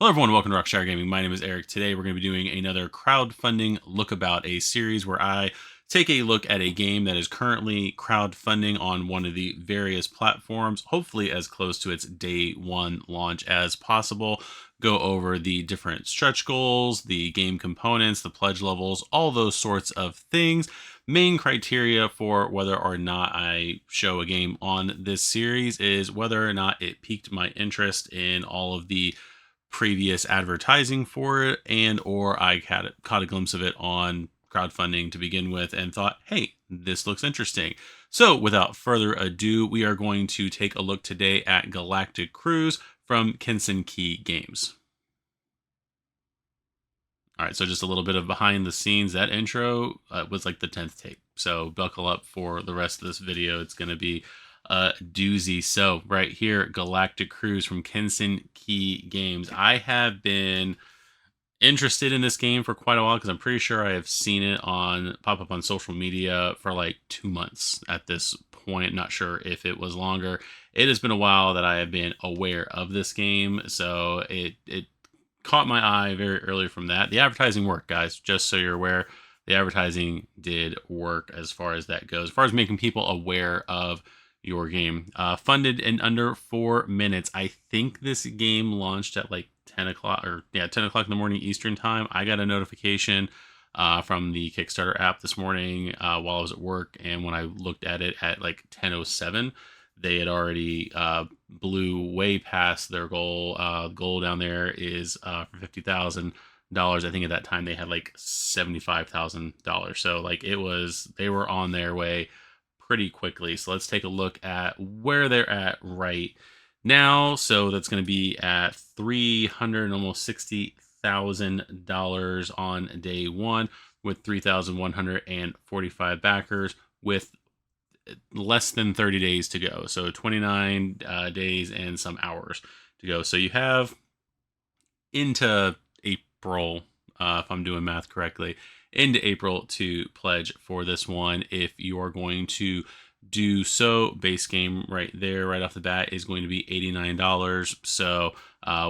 Hello, everyone. Welcome to Rockstar Gaming. My name is Eric. Today, we're going to be doing another crowdfunding lookabout, a series where I take a look at a game that is currently crowdfunding on one of the various platforms, hopefully as close to its day one launch as possible. Go over the different stretch goals, the game components, the pledge levels, all those sorts of things. Main criteria for whether or not I show a game on this series is whether or not it piqued my interest in all of the previous advertising for it, and or I caught a glimpse of it on crowdfunding to begin with and thought, hey, this looks interesting. So without further ado, we are going to take a look today at Galactic Cruise from Kinson Key Games. All right, so just a little bit of behind the scenes. That intro was like the 10th take. So buckle up for the rest of this video. It's going to be a doozy. So right here, Galactic Cruise from Kinson Key Games. I have been interested in this game for quite a while because I'm pretty sure I have seen it pop up on social media for like 2 months at this point. Not sure if it was longer. It has been a while that I have been aware of this game, so it caught my eye very early from that. The advertising worked, guys, just so you're aware. The advertising did work as far as that goes, as far as making people aware of your game. Funded in under 4 minutes. I think this game launched at like 10 o'clock, 10 o'clock in the morning Eastern time. I got a notification from the Kickstarter app this morning while I was at work, and when I looked at it at like 10:07, they had already blew way past their goal. Goal down there is for $50,000. I think at that time they had like $75,000. So like they were on their way pretty quickly. So let's take a look at where they're at right now. So that's going to be at $300, almost $60,000 on day one, with 3,145 backers, with less than 30 days to go. So 29 days and some hours to go. So you have into April, if I'm doing math correctly, into April to pledge for this one. If you are going to do so, base game right there, right off the bat, is going to be $89. So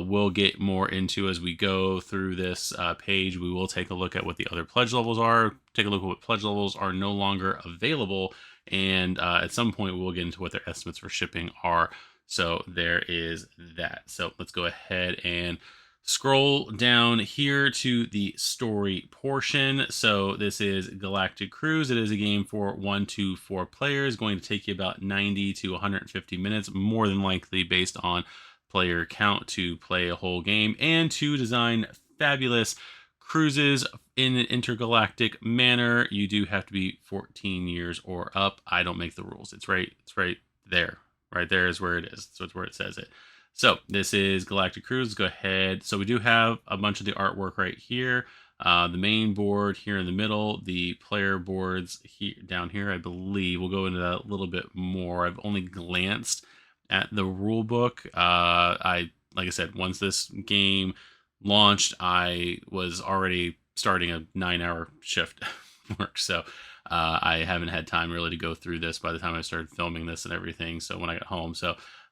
we'll get more into as we go through this page. We will take a look at what the other pledge levels are, take a look at what pledge levels are no longer available, and at some point we'll get into what their estimates for shipping are. So there is that. So let's go ahead and scroll down here to the story portion. So this is Galactic Cruise. It is a game for 1 to 4 players, going to take you about 90 to 150 minutes, more than likely based on player count, to play a whole game and to design fabulous cruises in an intergalactic manner. You do have to be 14 years or up. I don't make the rules. It's right there. Right there is where it is. So it's where it says it. So this is Galactic Cruise. Let's go ahead. So we do have a bunch of the artwork right here. The main board here in the middle, the player boards here, down here, I believe. We'll go into that a little bit more. I've only glanced at the rule book. Like I said, once this game launched, I was already starting a 9-hour shift work. So I haven't had time really to go through this by the time I started filming this and everything. So when I got home,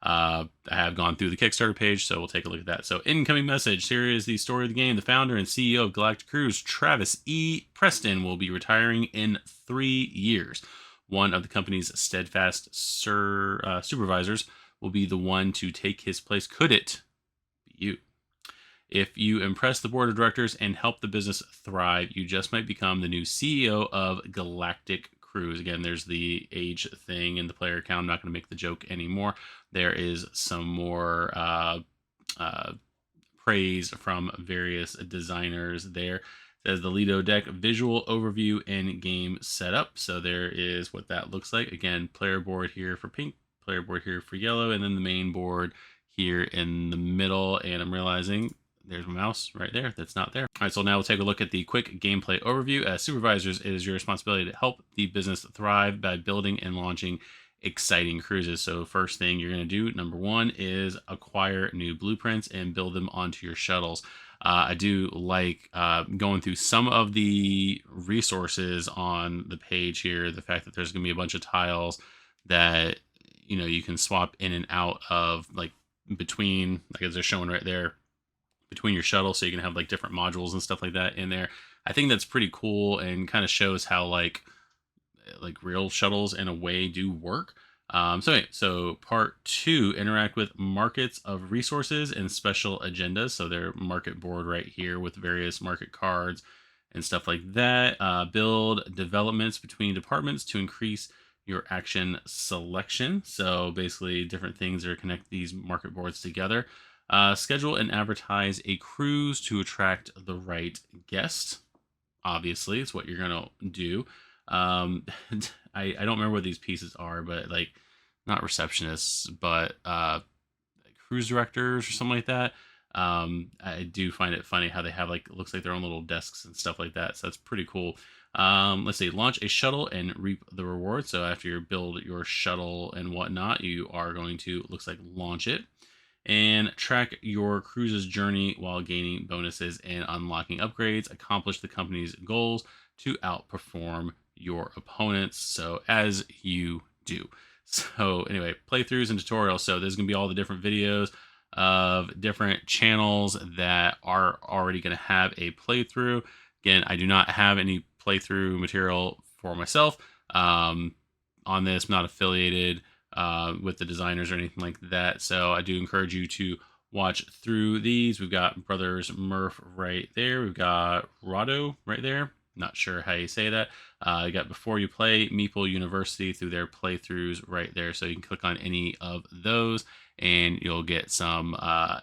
I have gone through the Kickstarter page, so we'll take a look at that. So incoming message. Here is the story of the game. The founder and CEO of Galactic Cruise, Travis E. Preston, will be retiring in 3 years. One of the company's steadfast supervisors will be the one to take his place. Could it be you? If you impress the board of directors and help the business thrive, you just might become the new CEO of Galactic Cruise. Again, there's the age thing in the player count. I'm not going to make the joke anymore. There is some more praise from various designers there. It says the Lido deck visual overview and game setup. So there is what that looks like. Again, player board here for pink, player board here for yellow, and then the main board here in the middle. And I'm realizing there's my mouse right there. That's not there. All right, so now we'll take a look at the quick gameplay overview. As supervisors, it is your responsibility to help the business thrive by building and launching exciting cruises. So first thing you're going to do, number one, is acquire new blueprints and build them onto your shuttles. I do like going through some of the resources on the page here. The fact that there's going to be a bunch of tiles that you can swap in and out of, like between, like as they're showing right there, between your shuttles, so you can have like different modules and stuff like that in there. I think that's pretty cool and kind of shows how like real shuttles in a way do work. So part two, interact with markets of resources and special agendas. So their market board right here with various market cards and stuff like that. Build developments between departments to increase your action selection. So basically different things that connect these market boards together. Schedule and advertise a cruise to attract the right guest. Obviously, it's what you're going to do. Um, I don't remember what these pieces are, but like not receptionists, but cruise directors or something like that. I do find it funny how they have like, it looks like their own little desks and stuff like that. So that's pretty cool. Let's see, launch a shuttle and reap the reward. So after you build your shuttle and whatnot, you are going to, looks like, launch it and track your cruise's journey while gaining bonuses and unlocking upgrades. Accomplish the company's goals to outperform your opponents. So as you do. So anyway, playthroughs and tutorials. So there's going to be all the different videos of different channels that are already going to have a playthrough. Again, I do not have any playthrough material for myself on this. I'm not affiliated with the designers or anything like that. So I do encourage you to watch through these. We've got Brothers Murph right there. We've got Rado right there. Not sure how you say that. You got Before You Play, Meeple University through their playthroughs right there. So you can click on any of those and you'll get some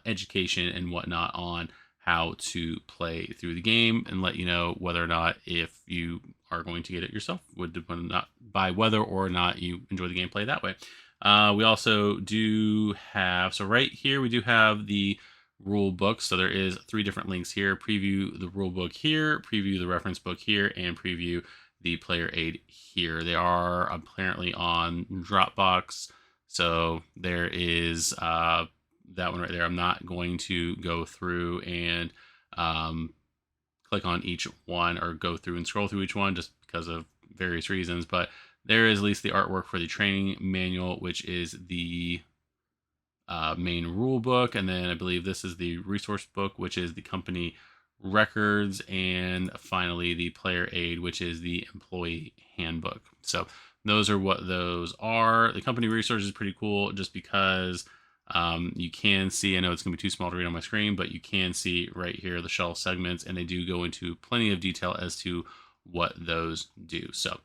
education and whatnot on how to play through the game and let you know whether or not, if you are going to get it yourself, would depend not by whether or not you enjoy the gameplay that way. We also do have, so right here we do have the rule book. So there is 3 different links here: preview the rule book here, preview the reference book here, and preview the player aid here. They are apparently on Dropbox. So there is that one right there. I'm not going to go through and click on each one or go through and scroll through each one just because of various reasons. But there is at least the artwork for the training manual, which is the main rule book. And then I believe this is the resource book, which is the company records. And finally, the player aid, which is the employee handbook. So those are what those are. The company resource is pretty cool just because you can see, I know it's going to be too small to read on my screen, but you can see right here the shuttle segments, and they do go into plenty of detail as to what those do. So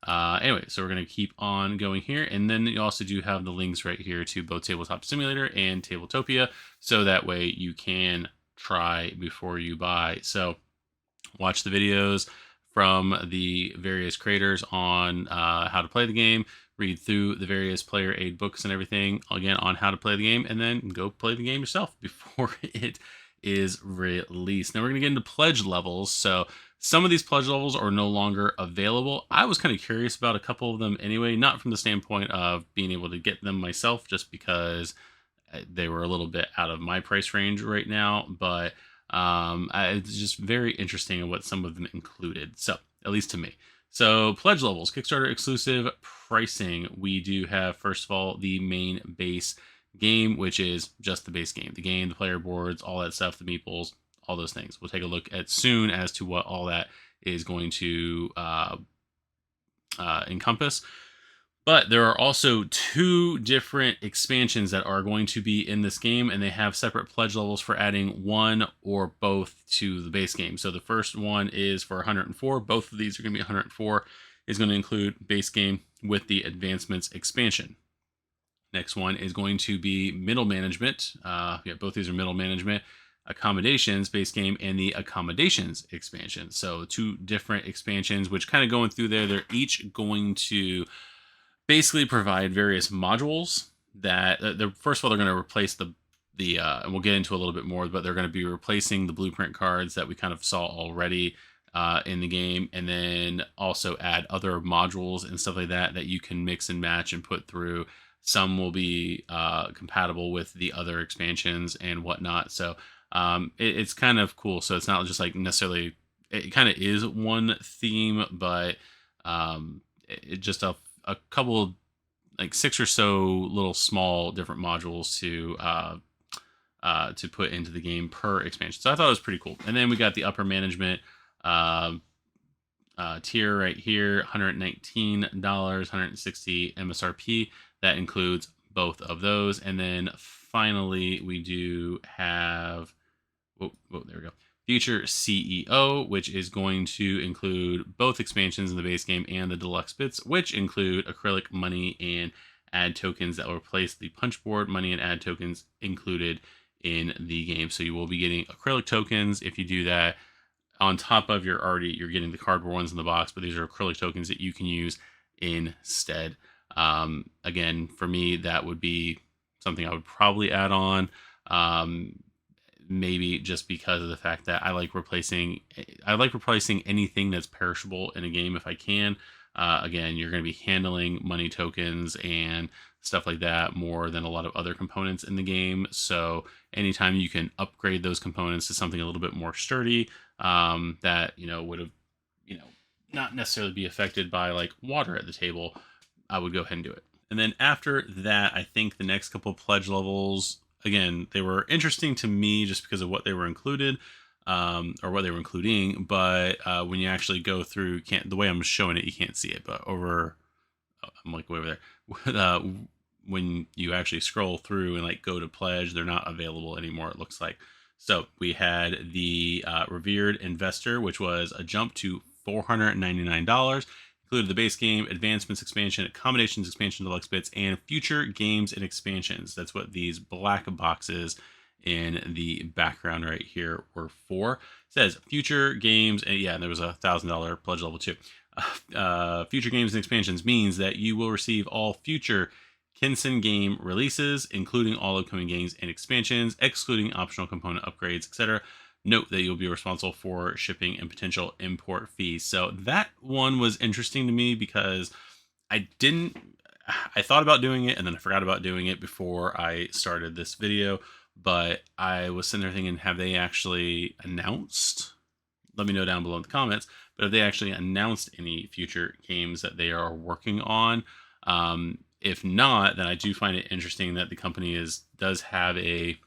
anyway, so we're going to keep on going here. And then you also do have the links right here to both Tabletop Simulator and Tabletopia. So that way you can try before you buy. So watch the videos from the various creators on how to play the game, read through the various player aid books and everything, again, on how to play the game, and then go play the game yourself before it is released. Now we're going to get into pledge levels. So some of these pledge levels are no longer available. I was kind of curious about a couple of them anyway, not from the standpoint of being able to get them myself, just because they were a little bit out of my price range right now, but it's just very interesting in what some of them included. So, at least to me. So, pledge levels, Kickstarter exclusive pricing. We do have, first of all, the main base game, which is just the base game. The game, the player boards, all that stuff, the meeples, all those things. We'll take a look at soon as to what all that is going to encompass. But there are also 2 different expansions that are going to be in this game, and they have separate pledge levels for adding one or both to the base game. So the first one is for 104. Both of these are going to be 104. Is going to include base game with the advancements expansion. Next one is going to be middle management. Both these are middle management, accommodations, base game, and the accommodations expansion. So 2 different expansions, which kind of going through there, they're each going to basically provide various modules that first of all, they're going to replace the and we'll get into a little bit more, but they're going to be replacing the blueprint cards that we kind of saw already in the game, and then also add other modules and stuff like that that you can mix and match and put through. Some will be compatible with the other expansions and whatnot. So it's kind of cool. So it's not just like necessarily, it kind of is one theme, but it just a couple, like 6 or so little small different modules to to put into the game per expansion. So I thought it was pretty cool. And then we got the upper management tier right here, $119, 160 MSRP. That includes both of those. And then finally, we do have, there we go. Future CEO, which is going to include both expansions in the base game and the deluxe bits, which include acrylic money and ad tokens that will replace the punchboard money and ad tokens included in the game. So you will be getting acrylic tokens if you do that. On top of you're getting the cardboard ones in the box, but these are acrylic tokens that you can use instead. Again, for me, that would be something I would probably add on. Maybe just because of the fact that I like replacing anything that's perishable in a game if I can. Again, you're going to be handling money tokens and stuff like that more than a lot of other components in the game. So anytime you can upgrade those components to something a little bit more sturdy, that would have not necessarily be affected by like water at the table, I would go ahead and do it. And then after that, I think the next couple of pledge levels, again, they were interesting to me just because of what they were included, or what they were including. But when you actually go through, the way I'm showing it, you can't see it, but I'm like way over there. When you actually scroll through and like go to pledge, they're not available anymore, it looks like. So we had the Revered Investor, which was a jump to $499. Included the base game, advancements expansion, accommodations expansion, deluxe bits, and future games and expansions. That's what these black boxes in the background right here were for. It says future games, and yeah, there was a $1,000 pledge level too. Future games and expansions means that you will receive all future Kinson game releases, including all upcoming games and expansions, excluding optional component upgrades, etc. Note that you'll be responsible for shipping and potential import fees. So that one was interesting to me because I thought about doing it and then I forgot about doing it before I started this video, but I was sitting there thinking, have they actually announced? Let me know down below in the comments, but have they actually announced any future games that they are working on? If not, then I do find it interesting that the company does have a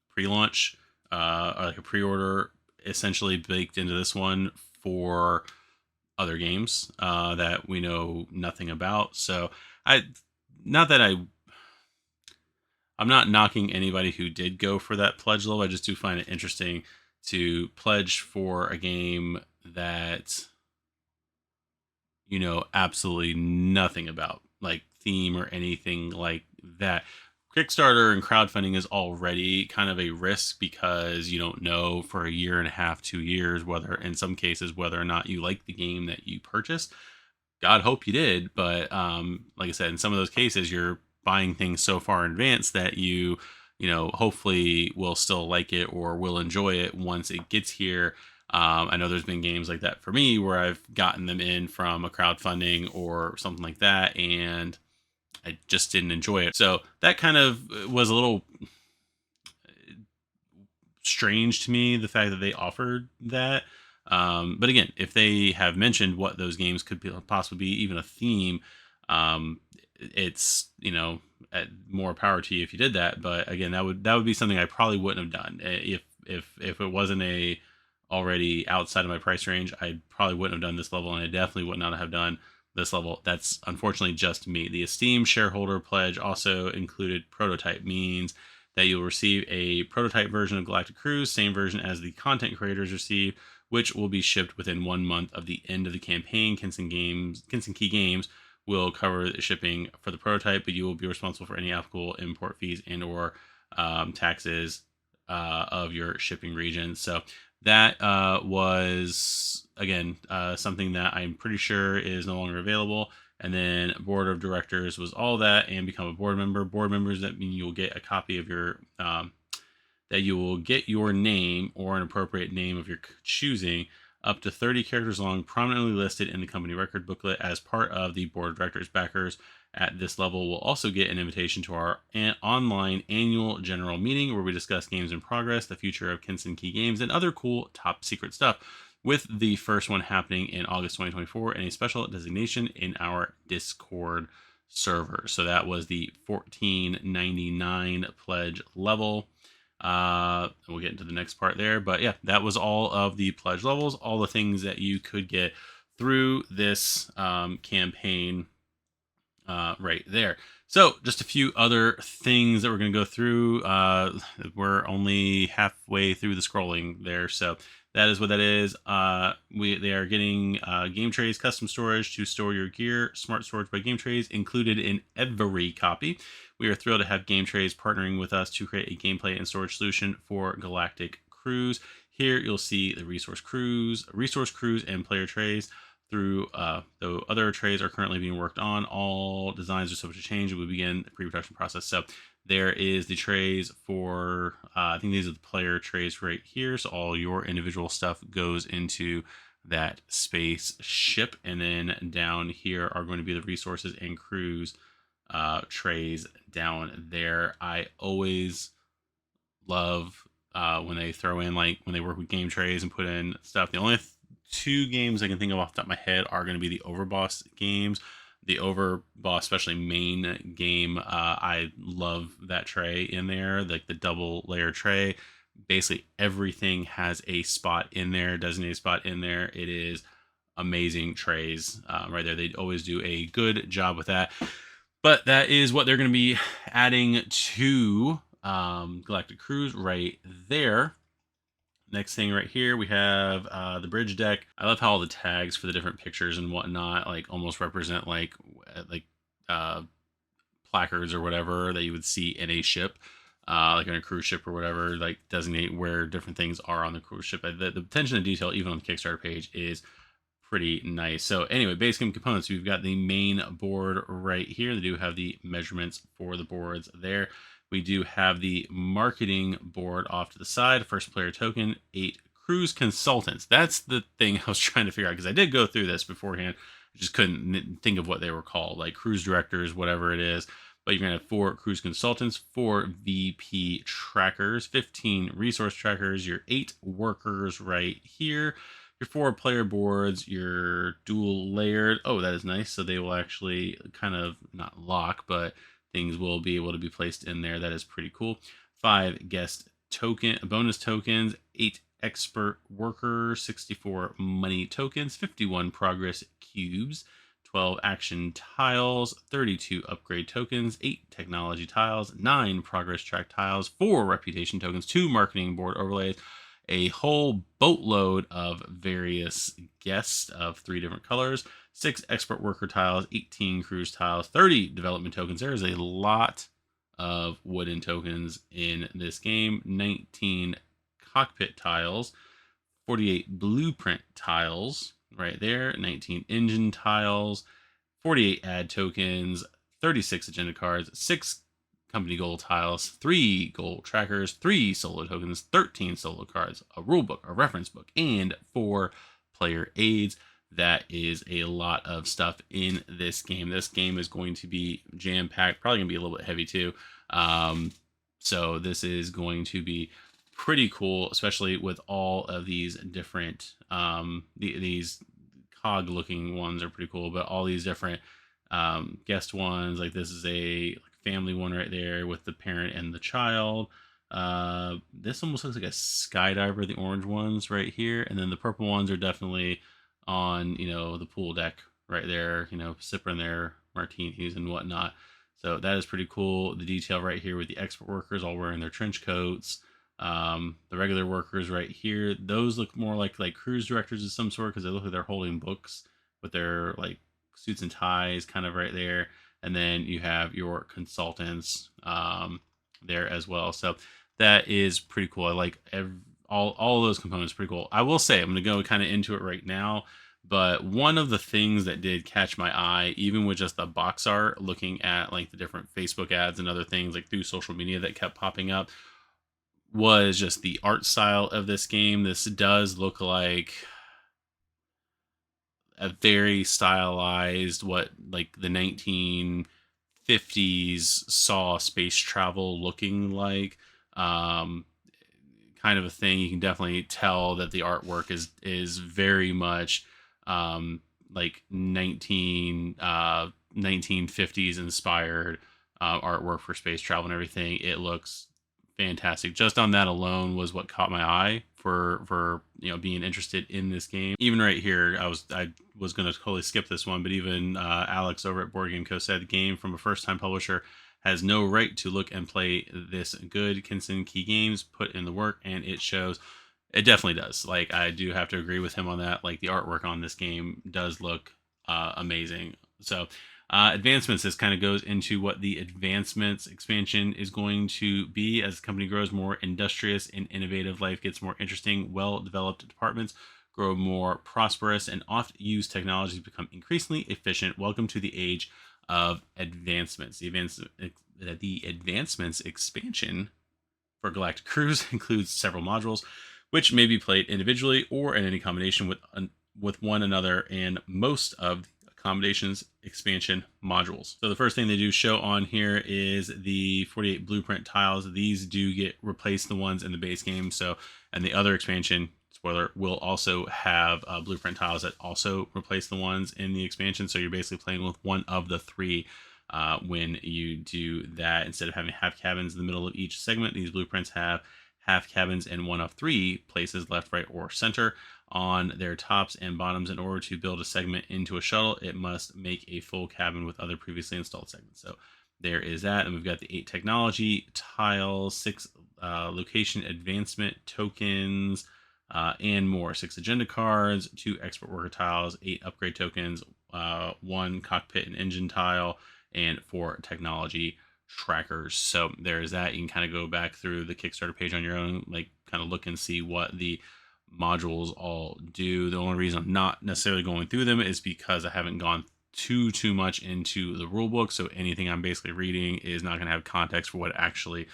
pre-launch, or like a pre-order essentially baked into this one for other games that we know nothing about. So I'm not knocking anybody who did go for that pledge level. I just do find it interesting to pledge for a game that you know absolutely nothing about, like theme or anything like that. Kickstarter and crowdfunding is already kind of a risk because you don't know for a year and a half, 2 years, whether in some cases whether or not you like the game that you purchased. God hope you did, but like I said, in some of those cases you're buying things so far in advance that you hopefully will still like it or will enjoy it once it gets here. I know there's been games like that for me where I've gotten them in from a crowdfunding or something like that, and I just didn't enjoy it. So that kind of was a little strange to me, the fact that they offered that. But again, if they have mentioned what those games could possibly be, even a theme, it's more power to you if you did that. But again, that would be something I probably wouldn't have done if it wasn't already outside of my price range. I probably wouldn't have done this level, and I definitely would not have done this level. That's unfortunately just me. The esteemed shareholder pledge also included prototype, means that you'll receive a prototype version of Galactic Cruise, same version as the content creators receive, which will be shipped within 1 month of the end of the campaign. Kinson Key Games will cover the shipping for the prototype, but you will be responsible for any applicable import fees and or taxes of your shipping region. So that was, again, something that I'm pretty sure is no longer available. And then board of directors was all that, and become a board member. Board members, that mean you'll get a copy of your, that you will get your name or an appropriate name of your choosing, up to 30 characters long, prominently listed in the company record booklet as part of the board of directors. Backers at this level will also get an invitation to our online annual general meeting where we discuss games in progress, the future of Kinson Key Games, and other cool top secret stuff, with the first one happening in August 2024 and a special designation in our Discord server. So that was the $14.99 pledge level. We'll get into the next part there. But yeah, that was all of the pledge levels, all the things that you could get through this campaign right there. So just a few other things that we're going to go through. We're only halfway through the scrolling there, so that is what that is. They are getting game trays, custom storage to store your gear, smart storage by game trays included in every copy. We are thrilled to have game trays partnering with us to create a gameplay and storage solution for Galactic Cruise. Here you'll see the resource cruise, and player trays. Through though other trays are currently being worked on, all designs are subject to change. We begin the pre-production process. So there is the trays for I think these are the player trays right here. So all your individual stuff goes into that space ship, and then down here are going to be the resources and cruise trays down there. I always love when they throw in, like, when they work with game trays and put in stuff. The only two games I can think of off the top of my head are going to be the Overboss games. The Overboss, especially main game, I love that tray in there, like the double layer tray. Basically everything has a spot in there, designated spot in there. It is amazing trays right there. They always do a good job with that. But that is what they're going to be adding to Galactic Cruise right there. Next thing right here, we have the bridge deck. I love how all the tags for the different pictures and whatnot, like, almost represent like placards or whatever that you would see in a ship, like in a cruise ship or whatever, like designate where different things are on the cruise ship. The attention to detail, even on the Kickstarter page, is pretty nice. So anyway, base game components, we've got the main board right here. They do have the measurements for the boards there. We do have the marketing board off to the side. First player token, 8 cruise consultants. That's the thing I was trying to figure out, because I did go through this beforehand. I just couldn't think of what they were called, like cruise directors, whatever it is. But you're going to have 4 cruise consultants, 4 VP trackers, 15 resource trackers, your 8 workers right here, your 4 player boards, your dual layered. Oh, that is nice. So they will actually kind of not lock, but things will be able to be placed in there. That is pretty cool. 5 guest bonus tokens, 8 expert workers, 64 money tokens, 51 progress cubes, 12 action tiles, 32 upgrade tokens, 8 technology tiles, 9 progress track tiles, 4 reputation tokens, 2 marketing board overlays, a whole boatload of various guests of 3 different colors, 6 expert worker tiles, 18 cruise tiles, 30 development tokens. There is a lot of wooden tokens in this game. 19 cockpit tiles, 48 blueprint tiles right there, 19 engine tiles, 48 ad tokens, 36 agenda cards, 6 company goal tiles, 3 goal trackers, 3 solo tokens, 13 solo cards, a rule book, a reference book, and 4 player aids. That is a lot of stuff in this game. This game is going to be jam-packed, probably going to be a little bit heavy too. So this is going to be pretty cool, especially with all of these different, these cog-looking ones are pretty cool, but all these different guest ones, like this is a family one right there with the parent and the child. This almost looks like a skydiver, the orange ones right here, and then the purple ones are definitely on, the pool deck right there, sipping their martinis and whatnot. So that is pretty cool. The detail right here with the expert workers all wearing their trench coats. The regular workers right here, those look more like cruise directors of some sort, because they look like they're holding books with their like suits and ties kind of right there. And then you have your consultants there as well. So that is pretty cool. I like all of those components, pretty cool. I will say, I'm going to go kind of into it right now, but one of the things that did catch my eye, even with just the box art, looking at like the different Facebook ads and other things like through social media that kept popping up, was just the art style of this game. This does look like a very stylized, what like the 1950s saw space travel looking like. Kind of a thing. You can definitely tell that the artwork is very much like 1950s inspired artwork for space travel and everything. It looks fantastic. Just on that alone was what caught my eye for being interested in this game. Even right here, I was going to totally skip this one, but even Alex over at Board Game Co said the game from a first time publisher has no right to look and play this good. Kinson Key Games put in the work, and it shows. It definitely does. Like, I do have to agree with him on that. Like, the artwork on this game does look amazing. So advancements, this kind of goes into what the advancements expansion is going to be. As the company grows more industrious and innovative, life gets more interesting. Well-developed departments grow more prosperous, and oft-used technologies become increasingly efficient. Welcome to the age of advancements. The advancements expansion for Galactic Cruise includes several modules, which may be played individually or in any combination with one another, and most of the accommodations expansion modules. So the first thing they do show on here is the 48 blueprint tiles. These do get replace the ones in the base game. So, and the other expansion, spoiler, will also have blueprint tiles that also replace the ones in the expansion. So you're basically playing with one of the three when you do that. Instead of having half cabins in the middle of each segment, these blueprints have half cabins in one of three places, left, right, or center, on their tops and bottoms. In order to build a segment into a shuttle, it must make a full cabin with other previously installed segments. So there is that. And we've got the 8 technology tiles, 6 location advancement tokens, and more. 6 agenda cards, 2 expert worker tiles, 8 upgrade tokens, 1 cockpit and engine tile, and 4 technology trackers. So there's that. You can kind of go back through the Kickstarter page on your own, like kind of look and see what the modules all do. The only reason I'm not necessarily going through them is because I haven't gone too much into the rule book. So anything I'm basically reading is not going to have context for what it actually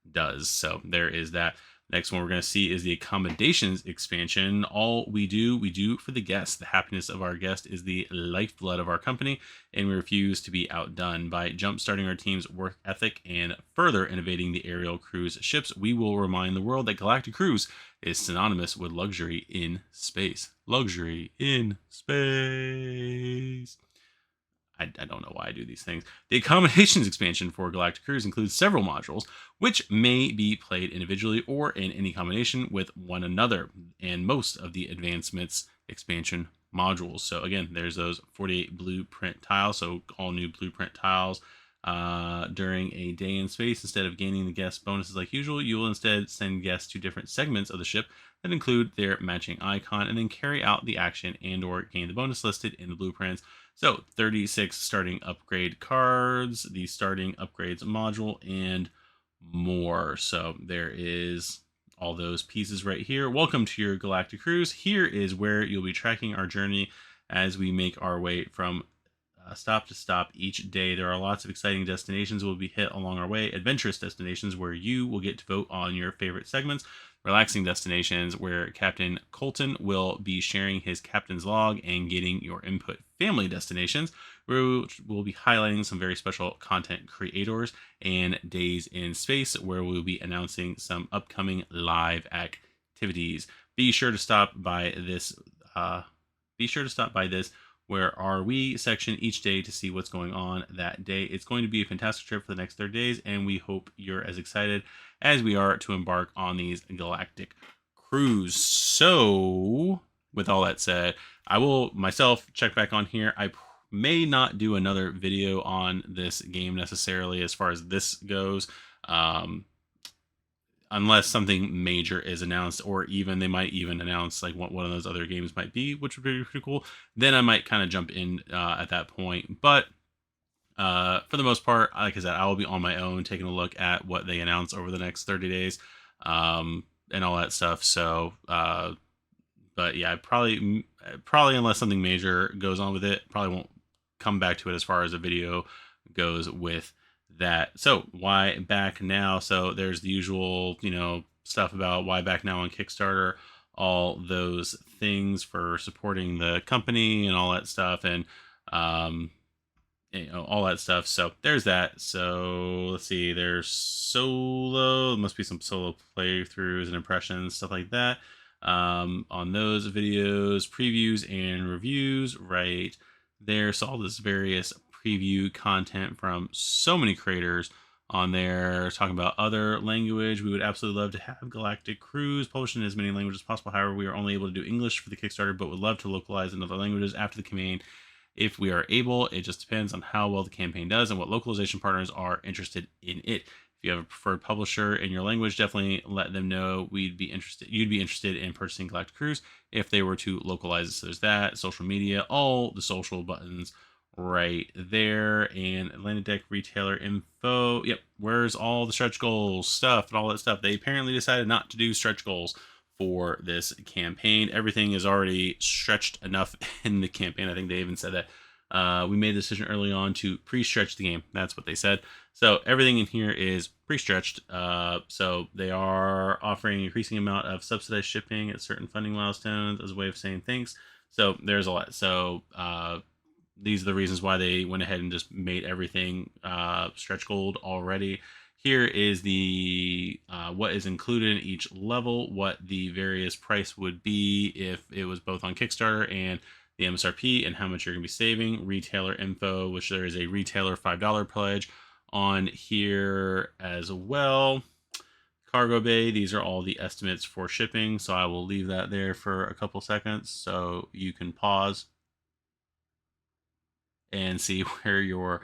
does. So there is that. Next one we're going to see is the accommodations expansion. All we do for the guest. The happiness of our guest is the lifeblood of our company, and we refuse to be outdone. By jump-starting our team's work ethic and further innovating the aerial cruise ships, we will remind the world that Galactic Cruise is synonymous with luxury in space. Luxury in space. I don't know why I do these things. The accommodations expansion for Galactic Cruise includes several modules, which may be played individually or in any combination with one another, and most of the advancements expansion modules. So again, there's those 48 blueprint tiles, so all new blueprint tiles during a day in space. Instead of gaining the guest bonuses like usual, you will instead send guests to different segments of the ship that include their matching icon, and then carry out the action and or gain the bonus listed in the blueprints. So 36 starting upgrade cards, the starting upgrades module, and more. So there is all those pieces right here. Welcome to your Galactic Cruise. Here is where you'll be tracking our journey as we make our way from stop to stop each day. There are lots of exciting destinations will be hit along our way. Adventurous destinations where you will get to vote on your favorite segments. Relaxing destinations where Captain Colton will be sharing his captain's log and getting your input. Family destinations where we'll be highlighting some very special content creators. And days in space where we'll be announcing some upcoming live activities. Be sure to stop by this Where Are We section each day to see what's going on that day. It's going to be a fantastic trip for the next 30 days, and we hope you're as excited as we are to embark on these Galactic Cruise. So, with all that said, I will myself check back on here. I may not do another video on this game necessarily as far as this goes, unless something major is announced, or even they might even announce like what one of those other games might be, which would be pretty cool. Then I might kind of jump in at that point. But for the most part, like I said, I will be on my own taking a look at what they announce over the next 30 days and all that stuff. So, but yeah, probably unless something major goes on with it, probably won't come back to it as far as a video goes with that. So why back now? So there's the usual, stuff about why back now on Kickstarter, all those things for supporting the company and all that stuff, and all that stuff. So there's that. So let's see, there's solo, must be some solo playthroughs and impressions, stuff like that, on those videos, previews and reviews right there. So all this various preview content from so many creators on there talking about other language. We would absolutely love to have Galactic Cruise published in as many languages as possible. However, we are only able to do English for the Kickstarter, but would love to localize in other languages after the campaign if we are able. It just depends on how well the campaign does and what localization partners are interested in it. If you have a preferred publisher in your language, definitely let them know you'd be interested in purchasing Galactic Cruise if they were to localize it. So there's that, social media, all the social buttons right there, and Atlantic Deck retailer info. Yep, where's all the stretch goals stuff and all that stuff? They apparently decided not to do stretch goals for this campaign. Everything is already stretched enough in the campaign. I think they even said that we made the decision early on to pre-stretch the game. That's what they said. So everything in here is pre-stretched. So they are offering an increasing amount of subsidized shipping at certain funding milestones as a way of saying thanks. So there's a lot. So these are the reasons why they went ahead and just made everything stretch gold already. Here is the what is included in each level, what the various price would be if it was both on Kickstarter and the MSRP, and how much you're going to be saving. Retailer info, which there is a retailer $5 pledge on here as well. Cargo bay, these are all the estimates for shipping, so I will leave that there for a couple seconds so you can pause and see where your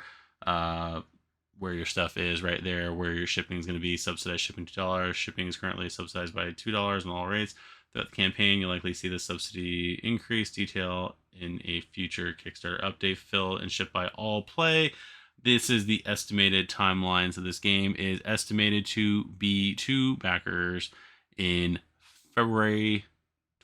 stuff is right there, where your shipping is going to be. Subsidized shipping $2. Shipping is currently subsidized by $2 on all rates. Throughout the campaign, you'll likely see the subsidy increase. Detail in a future Kickstarter update. Filled and shipped by all play. This is the estimated timeline. So this game is estimated to be to backers in February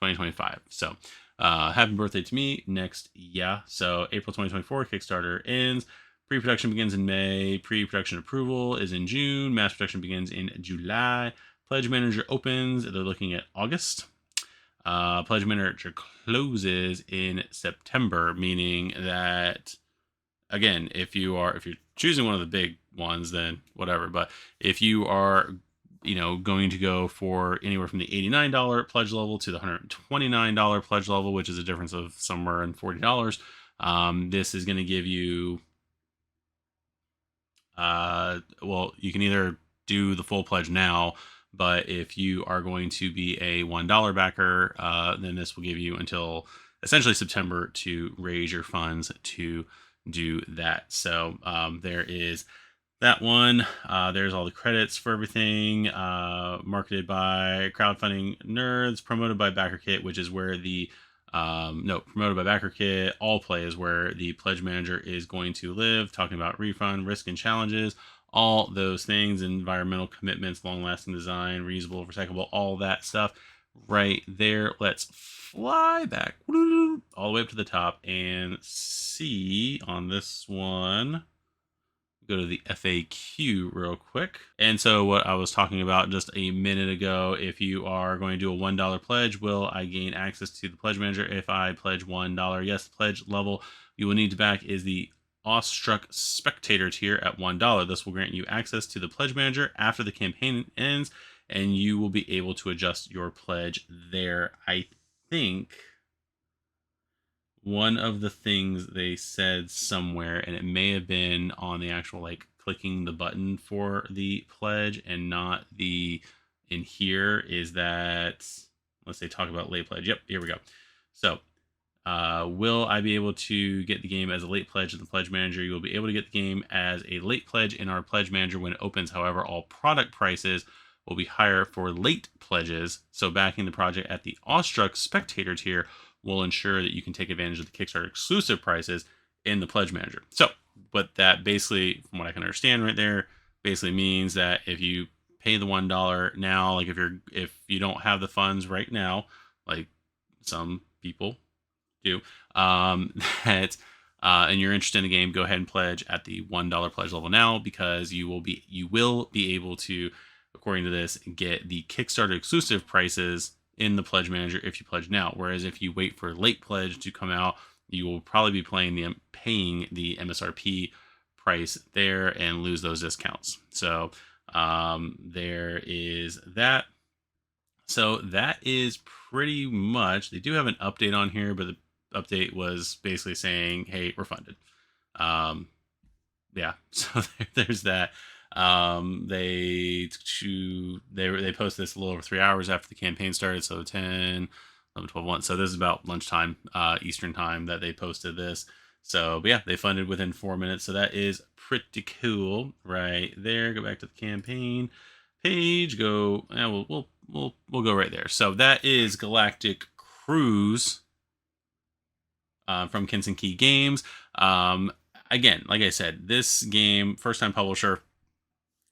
2025. So happy birthday to me next. Yeah. So April 2024, Kickstarter ends. Pre-production begins in May. Pre-production approval is in June. Mass production begins in July. Pledge manager opens. They're looking at August. Pledge manager closes in September, meaning that, again, if you're choosing one of the big ones, then whatever. But if you are, going to go for anywhere from the $89 pledge level to the $129 pledge level, which is a difference of somewhere in $40, this is going to give you, you can either do the full pledge now, but if you are going to be a $1 backer, then this will give you until essentially September to raise your funds to do that. So there is that one. There's all the credits for everything. Marketed by Crowdfunding Nerds, promoted by BackerKit, which is where the promoted by BackerKit. All play is where the pledge manager is going to live, talking about refund, risk, and challenges. All those things, environmental commitments, long-lasting design, reusable, recyclable, all that stuff right there. Let's fly back all the way up to the top and see on this one. Go to the FAQ real quick. And so what I was talking about just a minute ago, if you are going to do a $1 pledge, will I gain access to the pledge manager if I pledge $1? Yes, the pledge level you will need to back is the Awestruck Spectator tier at $1. This will grant you access to the pledge manager after the campaign ends, and you will be able to adjust your pledge there. I think one of the things they said somewhere, and it may have been on the actual clicking the button for the pledge and not the in here, is that, let's say, talk about late pledge. Yep, here we go. So will I be able to get the game as a late pledge in the pledge manager? You will be able to get the game as a late pledge in our pledge manager when it opens. However, all product prices will be higher for late pledges. So backing the project at the Awestruck Spectator tier will ensure that you can take advantage of the Kickstarter exclusive prices in the pledge manager. So what that basically, from what I can understand right there, basically means that if you pay the $1 now, if you don't have the funds right now, like some people do, that and you're interested in the game, go ahead and pledge at the $1 pledge level now, because you will be able to, according to this, get the Kickstarter exclusive prices in the pledge manager if you pledge now. Whereas if you wait for late pledge to come out, you will probably be paying the MSRP price there and lose those discounts. So there is that. So that is pretty much, they do have an update on here, but the update was basically saying, hey, we're funded. Yeah, so there's that. They posted this a little over 3 hours after the campaign started, so 10, 11, 12, 1. So this is about lunchtime Eastern time that they posted this. So, but yeah, they funded within 4 minutes. So that is pretty cool right there. Go back to the campaign page. Go. Yeah, we'll go right there. So that is Galactic Cruise from Kinson Key Games. Again, like I said, this game, first time publisher.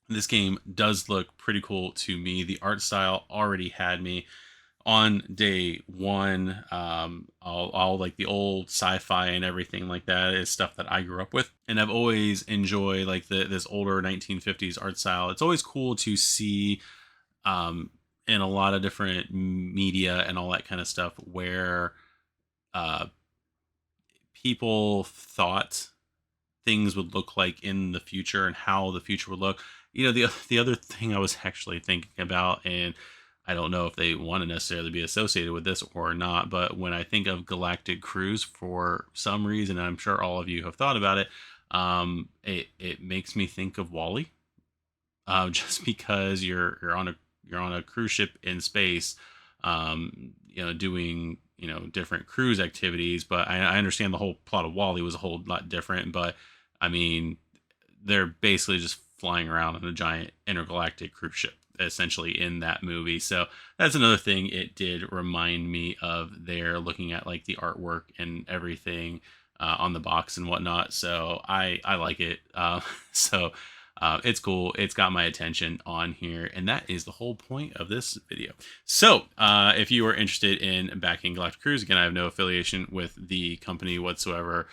This game does look pretty cool to me. The art style already had me on day one. All like the old sci-fi and everything like that is stuff that I grew up with, and I've always enjoyed like this older 1950s art style. It's always cool to see in a lot of different media and all that kind of stuff where uh, people thought things would look like in the future and how the future would look. You know, the other thing I was actually thinking about, and I don't know if they want to necessarily be associated with this or not, but when I think of Galactic Cruise, for some reason, I'm sure all of you have thought about it, it makes me think of Wall-E, just because you're on a cruise ship in space, doing different cruise activities. But I understand the whole plot of Wall-E was a whole lot different, but I mean, they're basically just flying around on a giant intergalactic cruise ship, essentially, in that movie. So that's another thing it did remind me of there, looking at like the artwork and everything on the box and whatnot. So I like it. It's cool. It's got my attention on here, and that is the whole point of this video. So if you are interested in backing Galactic Cruise, again, I have no affiliation with the company whatsoever,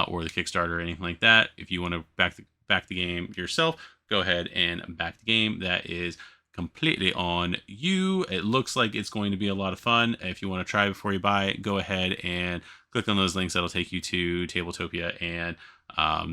or the Kickstarter or anything like that. If you want to back the game yourself, go ahead and back the game. That is completely on you. It looks like it's going to be a lot of fun. If you want to try before you buy, go ahead and click on those links. That'll take you to Tabletopia and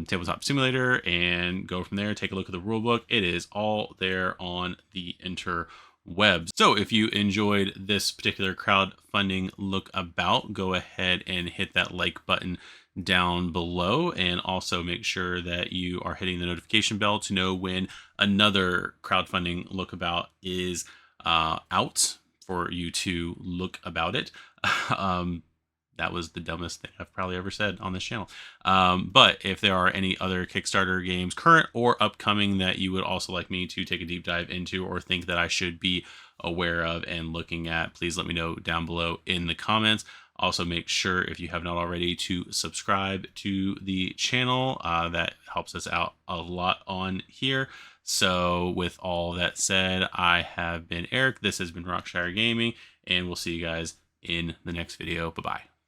Tabletop Simulator, and go from there. Take a look at the rulebook. It is all there on the interwebs. So if you enjoyed this particular crowdfunding look about, go ahead and hit that like button down below, and also make sure that you are hitting the notification bell to know when another crowdfunding look about is out for you to look about it. That was the dumbest thing I've probably ever said on this channel. But if there are any other Kickstarter games, current or upcoming, that you would also like me to take a deep dive into, or think that I should be aware of and looking at, please let me know down below in the comments. Also, make sure, if you have not already, to subscribe to the channel. That helps us out a lot on here. So with all that said, I have been Eric. This has been Rockshire Gaming, and we'll see you guys in the next video. Bye-bye.